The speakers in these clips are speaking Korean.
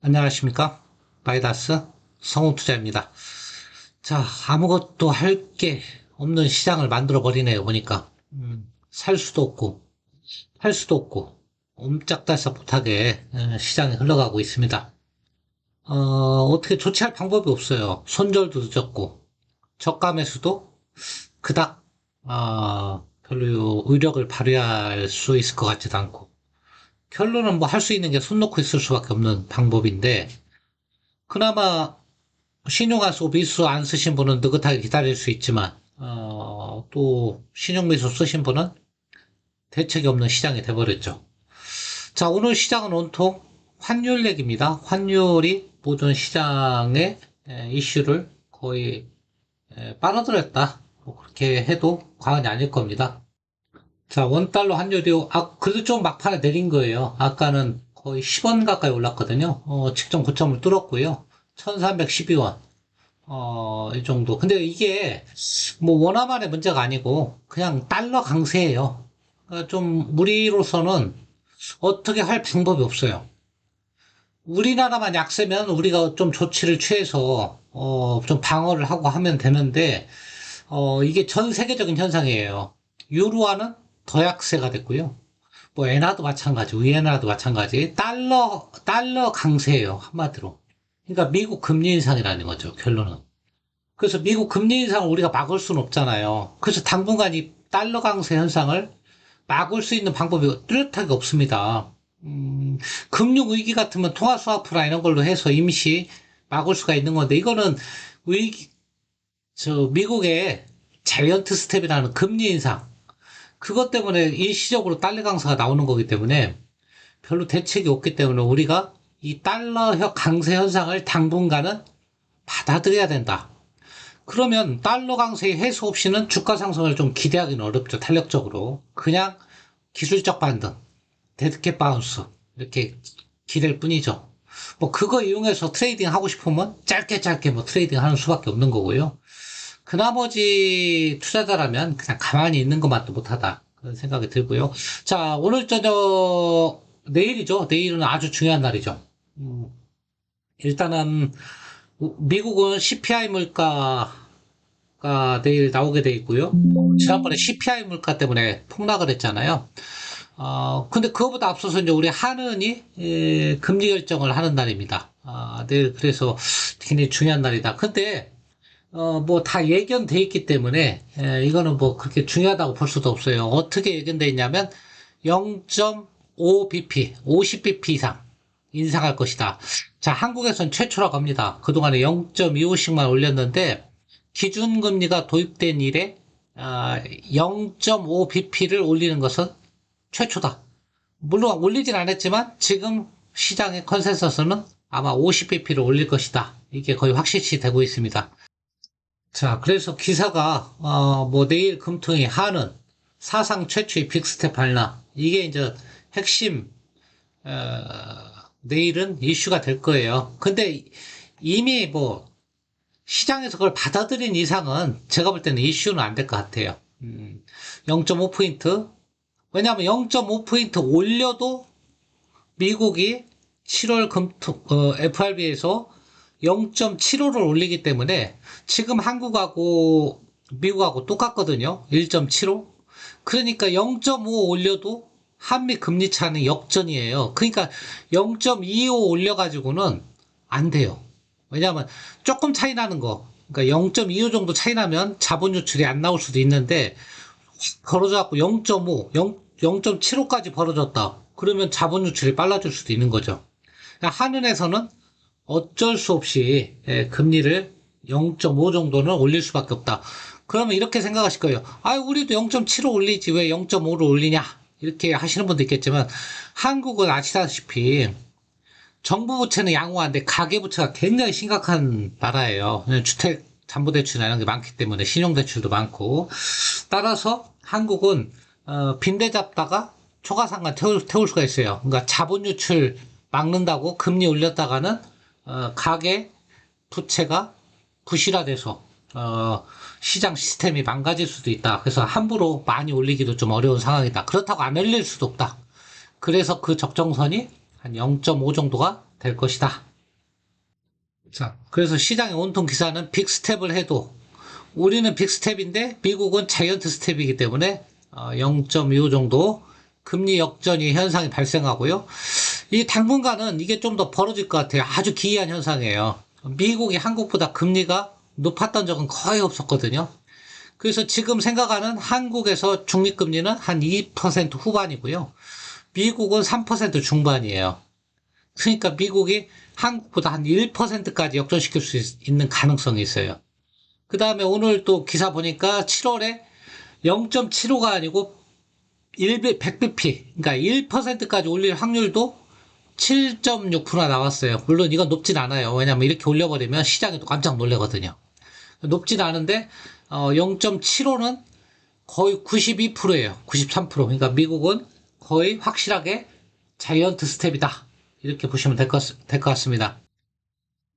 안녕하십니까? 마이다스 성우투자입니다. 자, 아무것도 할 게 없는 시장을 만들어 버리네요, 보니까. 살 수도 없고, 팔 수도 없고, 옴짝달싹 못하게 시장이 흘러가고 있습니다. 어떻게 조치할 방법이 없어요. 손절도 늦었고, 저가 매수도 그닥, 별로 의력을 발휘할 수 있을 것 같지도 않고, 결론은 뭐 할 수 있는 게 손 놓고 있을 수밖에 없는 방법인데, 그나마 신용화수 미수 안 쓰신 분은 느긋하게 기다릴 수 있지만, 또, 신용미수 쓰신 분은 대책이 없는 시장이 돼버렸죠. 자, 오늘 시장은 온통 환율 얘기입니다. 환율이 모든 시장의 이슈를 거의 빨아들였다. 뭐 그렇게 해도 과언이 아닐 겁니다. 자, 원달러 환율이, 그래도 좀 막판에 내린 거예요. 아까는 거의 10원 가까이 올랐거든요. 직전 고점을 뚫었고요. 1312원. 이 정도. 근데 이게 뭐 원화만의 문제가 아니고 그냥 달러 강세예요. 그러니까 좀 우리로서는 어떻게 할 방법이 없어요. 우리나라만 약세면 우리가 좀 조치를 취해서 좀 방어를 하고 하면 되는데 이게 전 세계적인 현상이에요. 유로화는 더 약세가 됐고요. 뭐 엔화도 마찬가지, 위엔화도 마찬가지. 달러 강세예요, 한마디로. 그러니까 미국 금리 인상이라는 거죠, 결론은. 그래서 미국 금리 인상을 우리가 막을 수는 없잖아요. 그래서 당분간 이 달러 강세 현상을 막을 수 있는 방법이 뚜렷하게 없습니다. 금융 위기 같으면 통화 스와프나 이런 걸로 해서 임시 막을 수가 있는 건데 이거는 위기 미국의 자이언트 스텝이라는 금리 인상 그것 때문에 일시적으로 달러 강세가 나오는 거기 때문에 별로 대책이 없기 때문에 우리가 이 달러 강세 현상을 당분간은 받아들여야 된다. 그러면 달러 강세 해소 없이는 주가 상승을 좀 기대하기는 어렵죠. 탄력적으로. 그냥 기술적 반등, 데드캣 바운스 이렇게 기댈 뿐이죠. 뭐 그거 이용해서 트레이딩 하고 싶으면 짧게 뭐 트레이딩 하는 수밖에 없는 거고요. 그 나머지 투자자라면 그냥 가만히 있는 것만도 못하다. 그런 생각이 들고요. 자, 오늘 저녁, 내일이죠. 내일은 아주 중요한 날이죠. 일단은 미국은 CPI 물가가 내일 나오게 돼 있고요. 지난번에 CPI 물가 때문에 폭락을 했잖아요. 근데 그거보다 앞서서 이제 우리 한은이 금리 결정을 하는 날입니다. 내일 그래서 굉장히 중요한 날이다. 근데 뭐 다 예견돼 있기 때문에 이거는 뭐 그렇게 중요하다고 볼 수도 없어요. 어떻게 예견돼 있냐면 0.5bp, 50bp 이상 인상할 것이다. 자, 한국에선 최초라고 합니다. 그동안에 0.25씩만 올렸는데 기준금리가 도입된 이래 0.5bp를 올리는 것은 최초다. 물론 올리진 않았지만 지금 시장의 컨센서스는 아마 50bp를 올릴 것이다. 이게 거의 확실시 되고 있습니다. 자, 그래서 기사가 뭐 내일 금토일 한은 사상 최초의 빅스텝 발라 이게 이제 핵심 내일은 이슈가 될 거예요. 근데 이미 뭐 시장에서 그걸 받아들인 이상은 제가 볼 때는 이슈는 안 될 것 같아요. 0.5포인트. 왜냐하면 0.5포인트 올려도 미국이 7월 FRB에서 0.75를 올리기 때문에 지금 한국하고 미국하고 똑같거든요. 1.75. 그러니까 0.5 올려도 한미 금리 차는 역전이에요. 그러니까 0.25 올려가지고는 안 돼요. 왜냐하면 조금 차이 나는 거. 그러니까 0.25 정도 차이 나면 자본 유출이 안 나올 수도 있는데 벌어져갖고 0.5, 0.75까지 벌어졌다. 그러면 자본 유출이 빨라질 수도 있는 거죠. 그러니까 한은에서는 어쩔 수 없이 금리를 0.5 정도는 올릴 수밖에 없다. 그러면 이렇게 생각하실 거예요. 우리도 0.75 올리지 왜 0.5를 올리냐? 이렇게 하시는 분도 있겠지만 한국은 아시다시피 정부 부채는 양호한데 가계부채가 굉장히 심각한 나라예요. 주택 담보대출이나 이런 게 많기 때문에 신용대출도 많고 따라서 한국은 빈대 잡다가 초과상관 태울 수가 있어요. 그러니까 자본 유출 막는다고 금리 올렸다가는 가계 부채가 부실화돼서 시장 시스템이 망가질 수도 있다. 그래서 함부로 많이 올리기도 좀 어려운 상황이다. 그렇다고 안 올릴 수도 없다. 그래서 그 적정선이 한 0.5 정도가 될 것이다. 자, 그래서 시장의 온통 기사는 빅스텝을 해도 우리는 빅스텝인데 미국은 자이언트 스텝이기 때문에 0.25 정도 금리 역전이 현상이 발생하고요. 이 당분간은 이게 좀 더 벌어질 것 같아요. 아주 기이한 현상이에요. 미국이 한국보다 금리가 높았던 적은 거의 없었거든요. 그래서 지금 생각하는 한국에서 중립금리는 한 2% 후반이고요. 미국은 3% 중반이에요. 그러니까 미국이 한국보다 한 1%까지 역전시킬 수 있는 가능성이 있어요. 그 다음에 오늘 또 기사 보니까 7월에 0.75가 아니고 100bp, 그러니까 1%까지 올릴 확률도 7.6% 나왔어요. 물론 이건 높진 않아요. 왜냐면 이렇게 올려버리면 시장이 또 깜짝 놀래거든요. 높진 않은데 0.75는 거의 92%예요. 93%. 그러니까 미국은 거의 확실하게 자이언트 스텝이다. 이렇게 보시면 될 것 같습니다.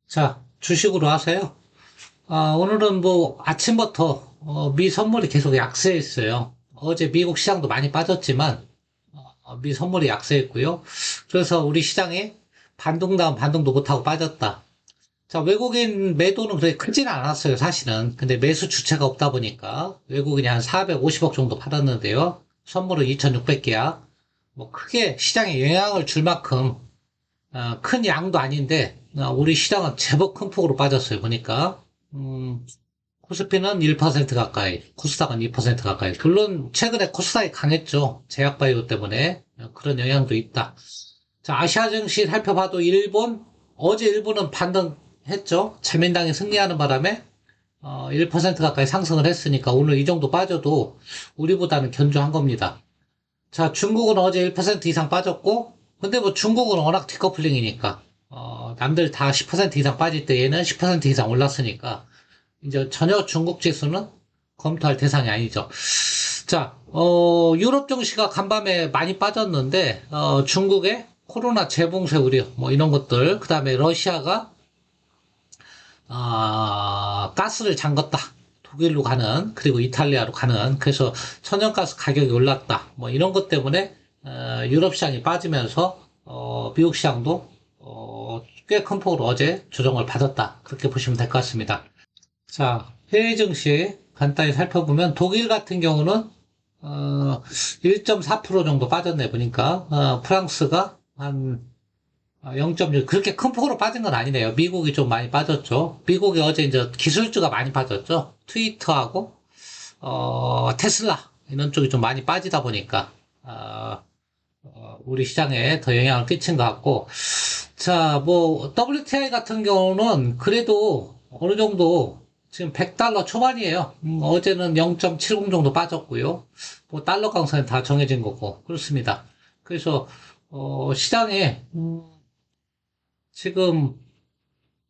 자, 주식으로 하세요. 오늘은 뭐 아침부터 미 선물이 계속 약세했어요. 어제 미국 시장도 많이 빠졌지만 미 선물이 약세했고요. 그래서 우리 시장이 반등 다음 반등도 못하고 빠졌다. 자, 외국인 매도는 그렇게 크지는 않았어요, 사실은. 근데 매수 주체가 없다 보니까 외국인이 한 450억 정도 팔았는데요. 선물은 2,600개야. 뭐 크게 시장에 영향을 줄 만큼 큰 양도 아닌데 우리 시장은 제법 큰 폭으로 빠졌어요, 보니까. 코스피는 1% 가까이, 코스닥은 2% 가까이. 물론 최근에 코스닥이 강했죠. 제약바이오 때문에 그런 영향도 있다. 자, 아시아 증시 살펴봐도 어제 일본은 반등했죠. 자민당이 승리하는 바람에 1% 가까이 상승을 했으니까 오늘 이 정도 빠져도 우리보다는 견조한 겁니다. 자, 중국은 어제 1% 이상 빠졌고, 근데 뭐 중국은 워낙 디커플링이니까, 남들 다 10% 이상 빠질 때 얘는 10% 이상 올랐으니까, 이제 전혀 중국 지수는 검토할 대상이 아니죠. 자, 유럽 증시가 간밤에 많이 빠졌는데, 중국의 코로나 재봉쇄 우려, 뭐 이런 것들, 그 다음에 러시아가, 가스를 잠갔다. 독일로 가는, 그리고 이탈리아로 가는, 그래서 천연가스 가격이 올랐다. 뭐 이런 것 때문에, 유럽 시장이 빠지면서, 미국 시장도, 꽤 큰 폭으로 어제 조정을 받았다. 그렇게 보시면 될 것 같습니다. 자, 해외 증시 간단히 살펴보면 독일 같은 경우는 1.4% 정도 빠졌네 보니까 프랑스가 한 0.6 그렇게 큰 폭으로 빠진 건 아니네요. 미국이 좀 많이 빠졌죠. 미국이 어제 이제 기술주가 많이 빠졌죠. 트위터하고 테슬라 이런 쪽이 좀 많이 빠지다 보니까 우리 시장에 더 영향을 끼친 것 같고 자, 뭐 WTI 같은 경우는 그래도 어느 정도 지금 100달러 초반이에요. 어제는 0.70 정도 빠졌고요. 뭐 달러 강세는 다 정해진 거고 그렇습니다. 그래서 시장에 지금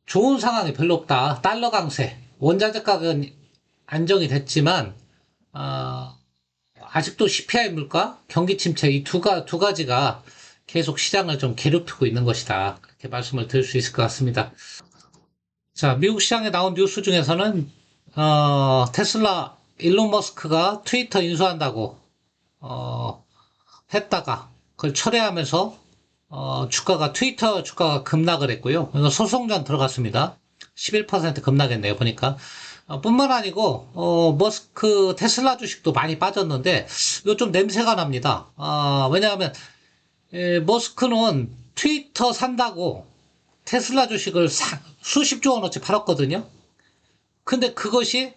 좋은 상황이 별로 없다. 달러 강세, 원자재 가격은 안정이 됐지만 아직도 CPI 물가, 경기 침체 이 두 가지가 계속 시장을 좀 괴롭히고 있는 것이다. 그렇게 말씀을 드릴 수 있을 것 같습니다. 자, 미국 시장에 나온 뉴스 중에서는 테슬라 일론 머스크가 트위터 인수한다고 했다가 그걸 철회하면서 트위터 주가가 급락을 했고요. 그래서 소송전 들어갔습니다. 11% 급락했네요. 보니까 뿐만 아니고 머스크 테슬라 주식도 많이 빠졌는데 이거 좀 냄새가 납니다. 왜냐하면 머스크는 트위터 산다고 테슬라 주식을 수십조 원어치 팔았거든요. 근데 그것이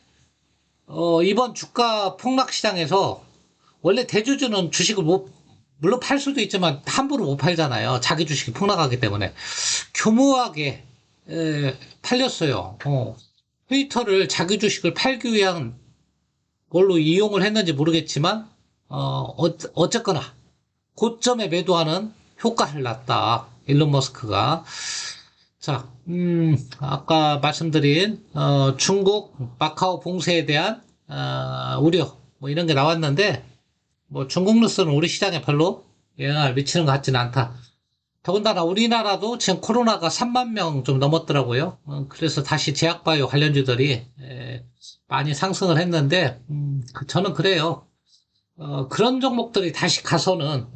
이번 주가 폭락 시장에서 원래 대주주는 주식을 물론 팔 수도 있지만 함부로 못 팔잖아요. 자기 주식이 폭락하기 때문에 교묘하게 팔렸어요. 트위터를 자기 주식을 팔기 위한 걸로 이용을 했는지 모르겠지만 어쨌거나 고점에 매도하는 효과를 났다. 일론 머스크가. 자, 아까 말씀드린, 중국 마카오 봉쇄에 대한, 우려, 뭐 이런 게 나왔는데, 뭐 중국 뉴스는 우리 시장에 별로 영향을 미치는 것 같지는 않다. 더군다나 우리나라도 지금 코로나가 3만 명 좀 넘었더라고요. 그래서 다시 제약바이오 관련주들이 많이 상승을 했는데, 저는 그래요. 그런 종목들이 다시 가서는,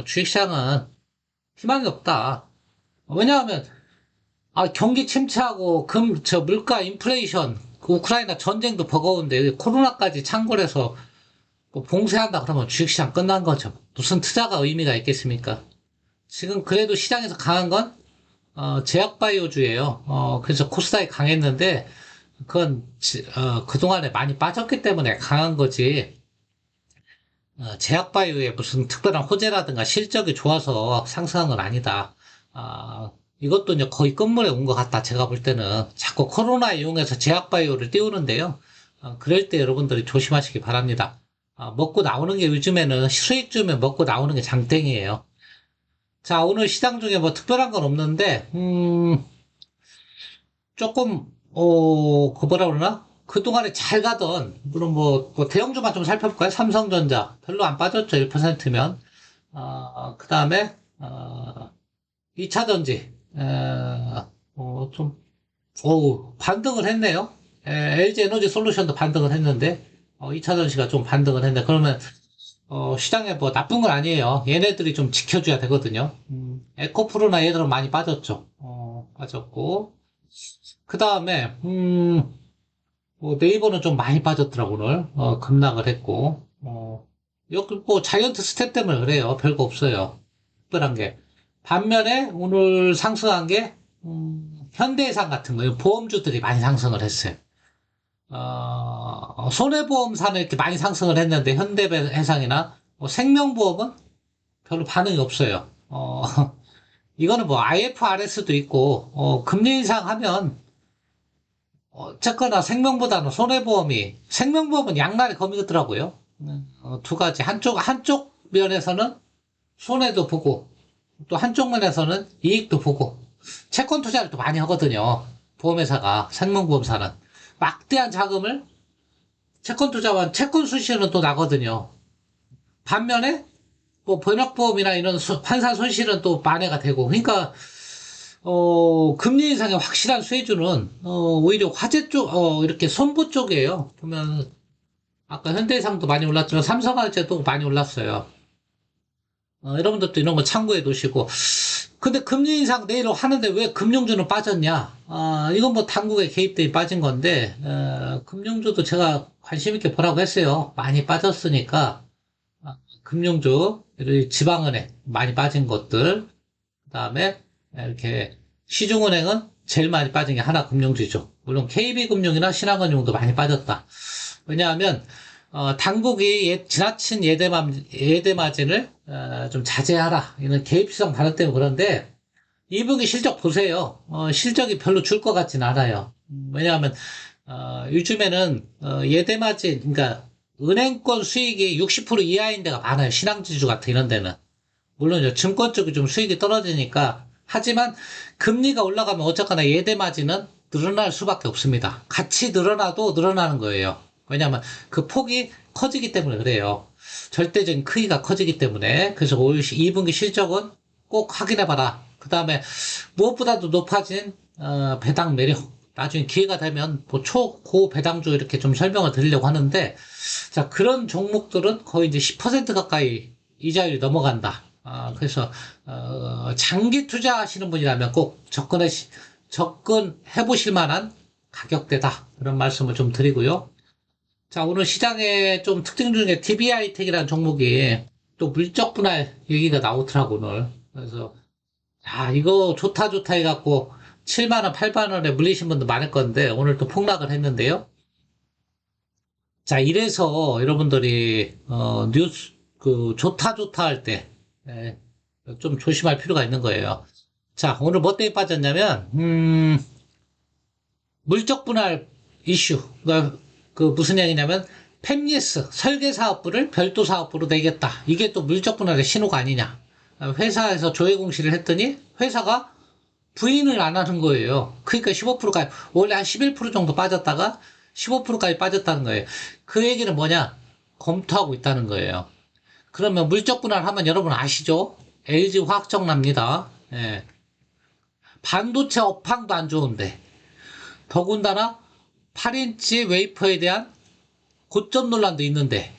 주식시장은 희망이 없다. 왜냐하면 경기 침체하고 물가 인플레이션, 그 우크라이나 전쟁도 버거운데 코로나까지 창궐 해서 뭐 봉쇄한다 그러면 주식시장 끝난 거죠. 무슨 투자가 의미가 있겠습니까? 지금 그래도 시장에서 강한 건 제약바이오주예요. 그래서 코스닥이 강했는데 그건 그동안에 많이 빠졌기 때문에 강한 거지. 제약바이오에 무슨 특별한 호재라든가 실적이 좋아서 상승한 건 아니다. 이것도 이제 거의 끝물에 온 것 같다. 제가 볼 때는 자꾸 코로나 이용해서 제약바이오를 띄우는데요. 그럴 때 여러분들이 조심하시기 바랍니다. 먹고 나오는 게 요즘에는 수익 주면 먹고 나오는 게 장땡이에요. 자, 오늘 시장 중에 뭐 특별한 건 없는데, 조금, 그 뭐라 그러나? 그동안에 잘 가던, 물론 뭐 대형주만 좀 살펴볼까요? 삼성전자. 별로 안 빠졌죠, 1%면. 그 다음에, 2차전지. 좀, 반등을 했네요. LG 에너지 솔루션도 반등을 했는데, 2차전지가 좀 반등을 했네. 그러면, 시장에 뭐 나쁜 건 아니에요. 얘네들이 좀 지켜줘야 되거든요. 에코프로나 얘들은 많이 빠졌죠. 빠졌고. 그 다음에, 뭐 네이버는 좀 많이 빠졌더라고, 오늘. 급락을 했고. 여기 뭐 자이언트 스텝 때문에 그래요. 별거 없어요. 특별한 게. 반면에 오늘 상승한 게, 현대해상 같은 거예요. 보험주들이 많이 상승을 했어요. 손해보험사는 이렇게 많이 상승을 했는데, 현대해상이나 뭐 생명보험은 별로 반응이 없어요. 이거는 뭐 IFRS도 있고, 금리 인상하면, 어쨌거나 생명보다는 생명보험은 양날의 검이더라고요. 두 가지. 한쪽 면에서는 손해도 보고, 또 한쪽 면에서는 이익도 보고, 채권 투자를 또 많이 하거든요. 보험회사가, 생명보험사는. 막대한 자금을 채권 투자와 채권 수시는 또 나거든요. 반면에, 뭐 번역보험이나 이런 환산 손실은 또 만회가 되고, 그러니까 금리 인상의 확실한 수혜주는, 오히려 화재 쪽, 이렇게 손보 쪽이에요. 보면, 아까 현대해상도 많이 올랐지만 삼성화재도 많이 올랐어요. 여러분들도 이런 거 참고해 두시고. 근데 금리 인상 내일 하는데 왜 금융주는 빠졌냐? 이건 뭐 당국의 개입들이 빠진 건데, 금융주도 제가 관심 있게 보라고 했어요. 많이 빠졌으니까, 금융주, 지방은행 많이 빠진 것들, 그 다음에 이렇게 시중은행은 제일 많이 빠진 게 하나금융주죠. 물론 KB금융이나 신한금융도 많이 빠졌다. 왜냐하면 당국이 지나친 예대 마진을 좀 자제하라. 이런 개입성 발언 때문에 그런데 2분기 실적 보세요. 실적이 별로 줄 것 같진 않아요. 왜냐하면 요즘에는 예대 마진, 그러니까 은행권 수익이 60% 이하인 데가 많아요. 신앙지주 같은 이런 데는. 물론 증권 쪽이 좀 수익이 떨어지니까 하지만 금리가 올라가면 어쨌거나 예대 마진은 늘어날 수밖에 없습니다. 같이 늘어나도 늘어나는 거예요. 왜냐하면 그 폭이 커지기 때문에 그래요. 절대적인 크기가 커지기 때문에 그래서 올 2분기 실적은 꼭 확인해봐라. 그 다음에 무엇보다도 높아진 배당 매력. 나중에 기회가 되면 뭐 초고 배당주 이렇게 좀 설명을 드리려고 하는데 자 그런 종목들은 거의 이제 10% 가까이 이자율이 넘어간다. 그래서 장기 투자하시는 분이라면 꼭 접근해 보실 만한 가격대다. 그런 말씀을 좀 드리고요. 자, 오늘 시장의 좀 특징 중에 TBI텍이라는 종목이 또 물적 분할 얘기가 나오더라고, 오늘. 그래서, 이거 좋다 해갖고 7만원, 8만원에 물리신 분도 많을 건데, 오늘 또 폭락을 했는데요. 자, 이래서 여러분들이, 좋다 할 때, 예, 좀 조심할 필요가 있는 거예요. 자, 오늘 뭐 때문에 빠졌냐면, 물적 분할 이슈. 그 무슨 얘기냐면, 팹리스 설계사업부를 별도 사업부로 내겠다. 이게 또 물적 분할의 신호가 아니냐. 회사에서 조회 공시를 했더니, 회사가 부인을 안 하는 거예요. 그러니까 15%까지, 원래 한 11% 정도 빠졌다가 15%까지 빠졌다는 거예요. 그 얘기는 뭐냐? 검토하고 있다는 거예요. 그러면 물적 분할하면 여러분 아시죠? LG 화학적 납니다. 예. 반도체 업황도 안 좋은데 더군다나 8인치 웨이퍼에 대한 고점 논란도 있는데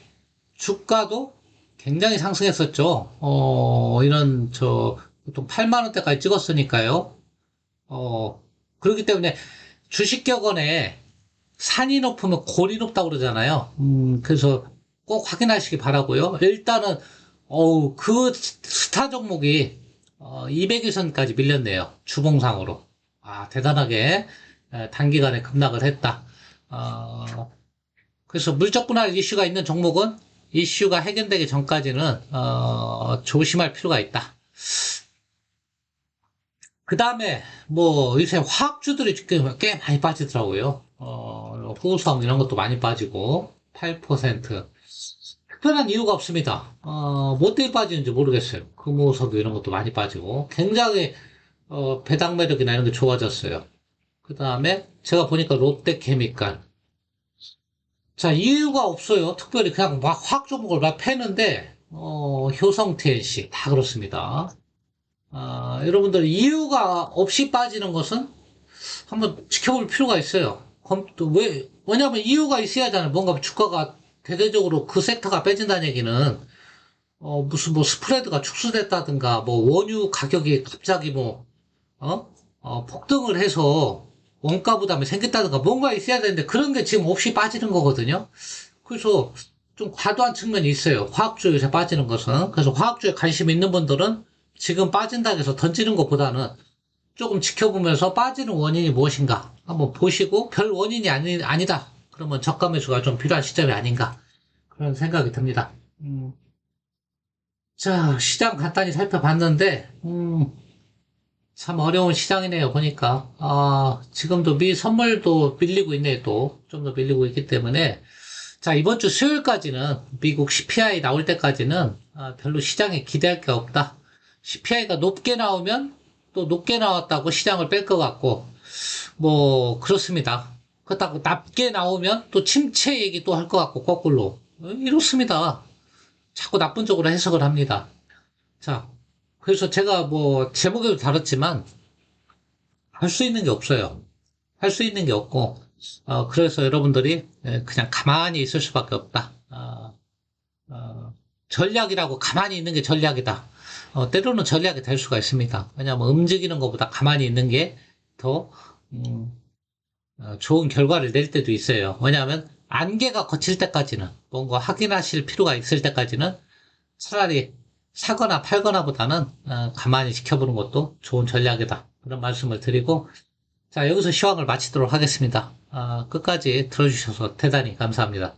주가도 굉장히 상승했었죠. 보통 8만 원대까지 찍었으니까요. 그렇기 때문에 주식격언에 산이 높으면 골이 높다고 그러잖아요. 그래서 꼭 확인하시기 바라고요. 일단은, 그 스타 종목이, 200일선까지 밀렸네요. 주봉상으로. 아, 대단하게, 단기간에 급락을 했다. 어, 그래서 물적 분할 이슈가 있는 종목은 이슈가 해결되기 전까지는, 조심할 필요가 있다. 그 다음에, 뭐, 요새 화학주들이 꽤 많이 빠지더라고요. 호성 이런 것도 많이 빠지고, 8%. 특별한 이유가 없습니다. 뭐 때문에 빠지는지 모르겠어요. 금호석 이런 것도 많이 빠지고, 굉장히, 배당 매력이나 이런 게 좋아졌어요. 그 다음에, 제가 보니까 롯데케미칼. 자, 이유가 없어요. 특별히 그냥 막 화학 종목을 막 패는데, 효성 TNC. 다 그렇습니다. 여러분들 이유가 없이 빠지는 것은 한번 지켜볼 필요가 있어요. 왜냐면 이유가 있어야잖아요. 뭔가 주가가 대대적으로 그 섹터가 빼진다는 얘기는, 무슨 뭐 스프레드가 축소됐다든가, 뭐 원유 가격이 갑자기 뭐, 폭등을 해서 원가 부담이 생겼다든가 뭔가 있어야 되는데 그런 게 지금 없이 빠지는 거거든요. 그래서 좀 과도한 측면이 있어요. 화학주에 빠지는 것은. 그래서 화학주에 관심 있는 분들은 지금 빠진다고 해서 던지는 것보다는 조금 지켜보면서 빠지는 원인이 무엇인가 한번 보시고 별 원인이 아니다. 그러면 저가 매수가 좀 필요한 시점이 아닌가 그런 생각이 듭니다. 자, 시장 간단히 살펴봤는데 참 어려운 시장이네요, 보니까. 지금도 미 선물도 밀리고 있네요, 또. 좀 더 밀리고 있기 때문에. 자, 이번 주 수요일까지는, 미국 CPI 나올 때까지는, 별로 시장에 기대할 게 없다. CPI가 높게 나오면, 또 높게 나왔다고 시장을 뺄 것 같고, 뭐, 그렇습니다. 그렇다고 낮게 나오면 또 침체 얘기 또 할 것 같고, 거꾸로. 이렇습니다. 자꾸 나쁜 쪽으로 해석을 합니다. 자, 그래서 제가 뭐, 제목에도 다뤘지만, 할 수 있는 게 없어요. 할 수 있는 게 없고, 그래서 여러분들이 그냥 가만히 있을 수밖에 없다. 전략이라고 가만히 있는 게 전략이다. 때로는 전략이 될 수가 있습니다. 왜냐하면 움직이는 것보다 가만히 있는 게 더, 좋은 결과를 낼 때도 있어요. 왜냐하면 안개가 거칠 때까지는, 뭔가 확인하실 필요가 있을 때까지는 차라리 사거나 팔거나 보다는, 가만히 지켜보는 것도 좋은 전략이다. 그런 말씀을 드리고, 자, 여기서 시황을 마치도록 하겠습니다. 끝까지 들어주셔서 대단히 감사합니다.